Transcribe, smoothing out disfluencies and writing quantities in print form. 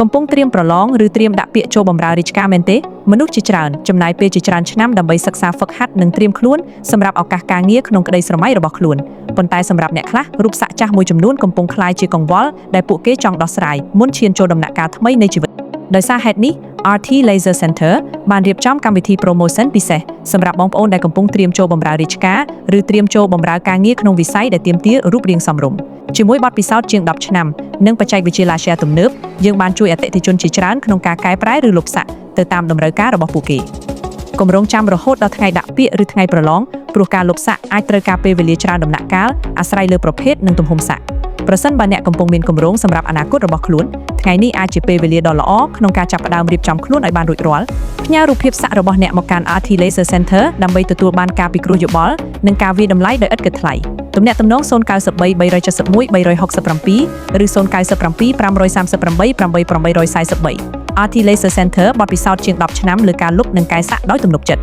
កំពុងត្រៀមប្រឡងឬត្រៀមដាក់ពាក្យចូលបម្រើរាជការមែនទេមនុស្សជាច្រើនចំណាយពេលជាច្រើនឆ្នាំដើម្បីសិក្សាហ្វឹកហាត់និងត្រៀមខ្លួនសម្រាប់ឱកាសការងារក្នុងក្តីស្រមៃរបស់ខ្លួនប៉ុន្តែសម្រាប់អ្នកខ្លះរូបសាក់ចាស់មួយចំនួនកំពុងក្លាយជាកង្វល់ដែលពួកគេចង់ដោះស្រាយមុនឈានចូលដំណាក់កាលថ្មីនៃជីវិតដោយសារហេតុនេះ RT Laser Center បានរៀបចំកម្មវិធី promotion ពិសេសសម្រាប់បងប្អូនដែលកំពុងត្រៀមចូលបម្រើរាជការឬត្រៀមចូលបម្រើការងារក្នុងវិស័យដែលទាមទាររូបរាងសមរម្យជាមួយបទពិសោធន៍ជាង10ឆ្នាំនិងបច្ចេកវិទ្យា Laser ទំនើបយើងបានជួយអតិថិជនជាច្រើនក្នុងការកែប្រែឬលុបសាក់ទៅតាមតម្រូវការរបស់ពួកគេគម្រោងចាំរហូតដល់ថ្ងៃដាក់ពាក្យឬថ្ងៃប្រឡងព្រោះការលុបសាក់អាចត្រូវការពេលវេលាច្រើនដំណាក់កាលអាស្រ័យលើប្រភេទនិងទំហំសាក់ប្រសិនបើអ្នកកំពុងមានគម្រោងសម្រាប់អនាគតរបស់ខ្លួនថ្ងៃនេះអាចជាពេលវេលាដ៏ល្អក្នុងការចាប់ផ្ដើមរៀបចំខ្លួនឲ្យបានរួចរាល់ផ្ញើរូបភាពសាក់របស់អ្នកមកកាន់ RT Laser Center ដើម្បីទទួលបានការពិគ្រោះយោបល់និងការវាយតម្លៃដោយឥតគិតថ្លៃទំនាក់ទំនង093 371 367ឬ097 538 8843 RT Laser Center បទពិសោធន៍ជាង10ឆ្នាំលើការលុបនិងកែសាក់ដោយទំនុកចិត្ត